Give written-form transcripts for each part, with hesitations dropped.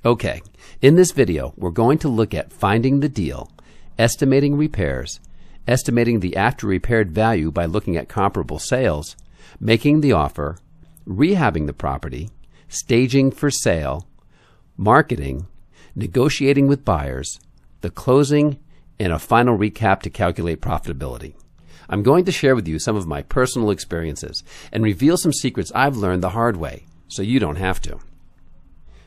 Okay, in this video, we're going to look at finding the deal, estimating repairs, estimating the after-repaired value by looking at comparable sales, making the offer, rehabbing the property, staging for sale, marketing, negotiating with buyers, the closing, and a final recap to calculate profitability. I'm going to share with you some of my personal experiences and reveal some secrets I've learned the hard way, so you don't have to.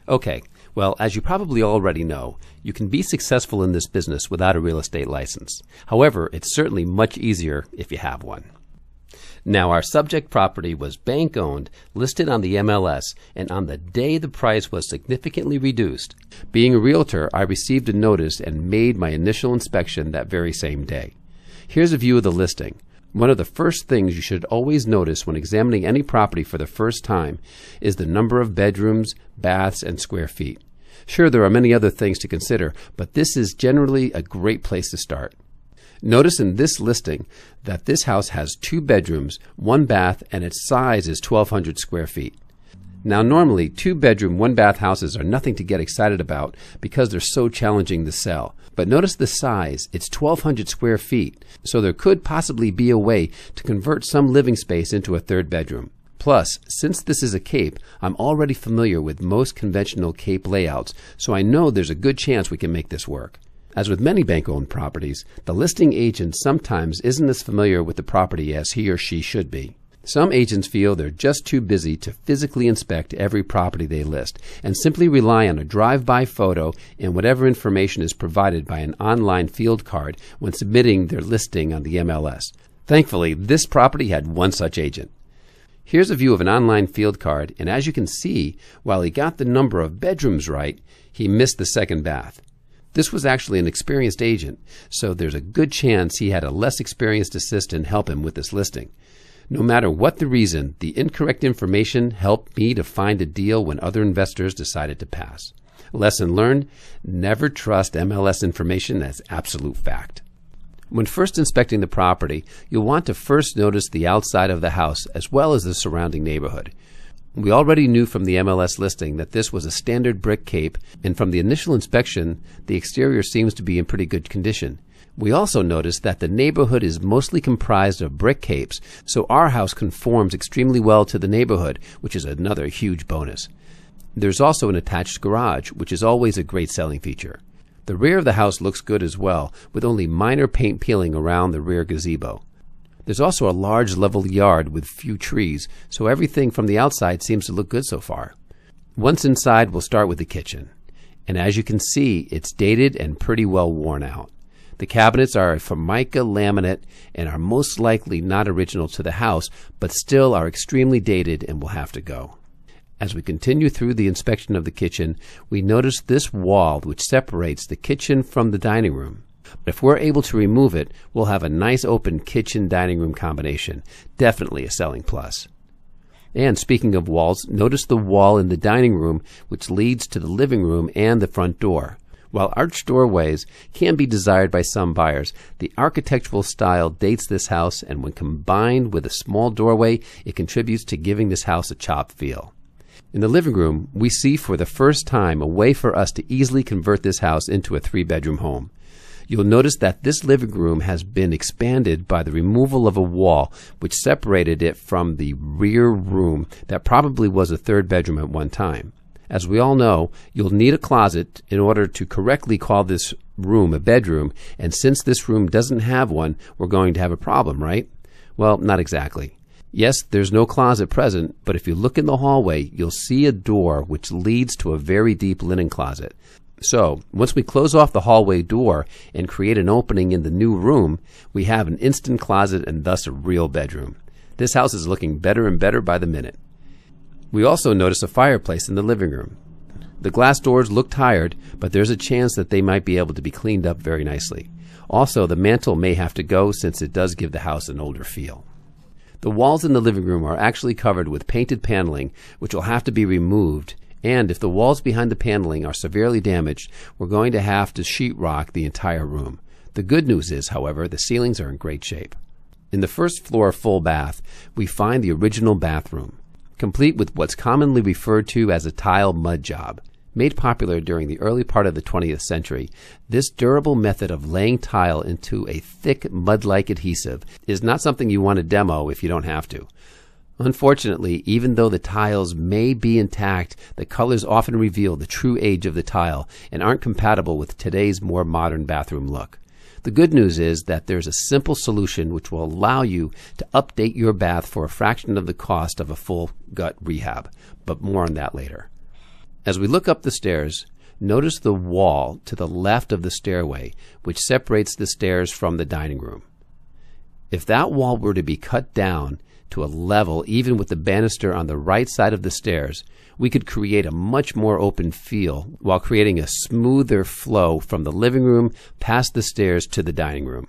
Okay, well, as you probably already know, you can be successful in this business without a real estate license. However, it's certainly much easier if you have one. Now, our subject property was bank-owned, listed on the MLS, and on the day the price was significantly reduced. Being a realtor, I received a notice and made my initial inspection that very same day. Here's a view of the listing. One of the first things you should always notice when examining any property for the first time is the number of bedrooms, baths, and square feet. Sure, there are many other things to consider, but this is generally a great place to start. Notice in this listing that this house has 2 bedrooms, 1 bath, and its size is 1,200 square feet. Now, normally 2-bedroom, 1-bath houses are nothing to get excited about because they're so challenging to sell. But notice the size, it's 1,200 square feet, so there could possibly be a way to convert some living space into a 3rd bedroom. Plus, since this is a Cape, I'm already familiar with most conventional Cape layouts, so I know there's a good chance we can make this work. As with many bank-owned properties, the listing agent sometimes isn't as familiar with the property as he or she should be. Some agents feel they're just too busy to physically inspect every property they list and simply rely on a drive-by photo and whatever information is provided by an online field card when submitting their listing on the MLS. Thankfully, this property had one such agent. Here's a view of an online field card, and as you can see, while he got the number of bedrooms right, he missed the 2nd bath. This was actually an experienced agent, so there's a good chance he had a less experienced assistant help him with this listing. No matter what the reason, the incorrect information helped me to find a deal when other investors decided to pass. Lesson learned, never trust MLS information as absolute fact. When first inspecting the property, you'll want to first notice the outside of the house as well as the surrounding neighborhood. We already knew from the MLS listing that this was a standard brick Cape, and from the initial inspection, the exterior seems to be in pretty good condition. We also noticed that the neighborhood is mostly comprised of brick Capes, so our house conforms extremely well to the neighborhood, which is another huge bonus. There's also an attached garage, which is always a great selling feature. The rear of the house looks good as well, with only minor paint peeling around the rear gazebo. There's also a large level yard with few trees, so everything from the outside seems to look good so far. Once inside, we'll start with the kitchen. And as you can see, it's dated and pretty well worn out. The cabinets are Formica laminate and are most likely not original to the house, but still are extremely dated and will have to go. As we continue through the inspection of the kitchen, we notice this wall which separates the kitchen from the dining room. But if we're able to remove it, we'll have a nice open kitchen-dining room combination. Definitely a selling plus. And speaking of walls, notice the wall in the dining room which leads to the living room and the front door. While arched doorways can be desired by some buyers, the architectural style dates this house, and when combined with a small doorway, it contributes to giving this house a chopped feel. In the living room, we see for the first time a way for us to easily convert this house into a 3-bedroom home. You'll notice that this living room has been expanded by the removal of a wall which separated it from the rear room that probably was a 3rd bedroom at one time. As we all know, you'll need a closet in order to correctly call this room a bedroom, and since this room doesn't have one, we're going to have a problem, right? Well, not exactly. Yes, there's no closet present, but if you look in the hallway, you'll see a door which leads to a very deep linen closet. So, once we close off the hallway door and create an opening in the new room, we have an instant closet and thus a real bedroom. This house is looking better and better by the minute. We also notice a fireplace in the living room. The glass doors look tired, but there's a chance that they might be able to be cleaned up very nicely. Also, the mantle may have to go since it does give the house an older feel. The walls in the living room are actually covered with painted paneling, which will have to be removed, and if the walls behind the paneling are severely damaged, we're going to have to sheetrock the entire room. The good news is, however, the ceilings are in great shape. In the first floor full bath, we find the original bathroom, complete with what's commonly referred to as a tile mud job. Made popular during the early part of the 20th century, this durable method of laying tile into a thick mud-like adhesive is not something you want to demo if you don't have to. Unfortunately, even though the tiles may be intact, the colors often reveal the true age of the tile and aren't compatible with today's more modern bathroom look. The good news is that there's a simple solution which will allow you to update your bath for a fraction of the cost of a full gut rehab, but more on that later. As we look up the stairs, notice the wall to the left of the stairway, which separates the stairs from the dining room. If that wall were to be cut down to a level even with the banister on the right side of the stairs, we could create a much more open feel while creating a smoother flow from the living room past the stairs to the dining room.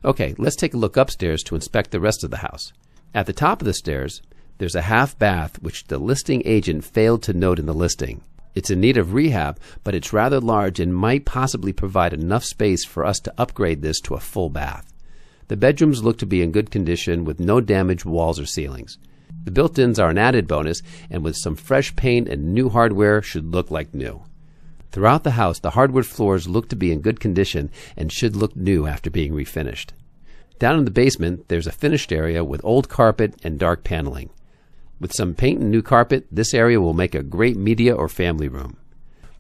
Okay, let's take a look upstairs to inspect the rest of the house. At the top of the stairs, there's a half bath which the listing agent failed to note in the listing. It's in need of rehab, but it's rather large and might possibly provide enough space for us to upgrade this to a full bath. The bedrooms look to be in good condition with no damaged walls or ceilings. The built-ins are an added bonus, and with some fresh paint and new hardware should look like new. Throughout the house, the hardwood floors look to be in good condition and should look new after being refinished. Down in the basement, there's a finished area with old carpet and dark paneling. With some paint and new carpet, this area will make a great media or family room.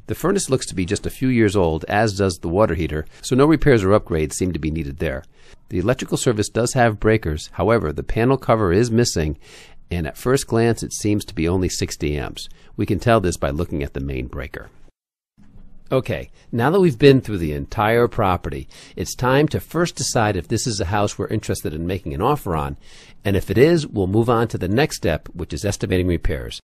The furnace looks to be just a few years old, as does the water heater, so no repairs or upgrades seem to be needed there. The electrical service does have breakers, however, the panel cover is missing, and at first glance it seems to be only 60 amps. We can tell this by looking at the main breaker. Okay, now that we've been through the entire property, it's time to first decide if this is a house we're interested in making an offer on, and if it is, we'll move on to the next step, which is estimating repairs.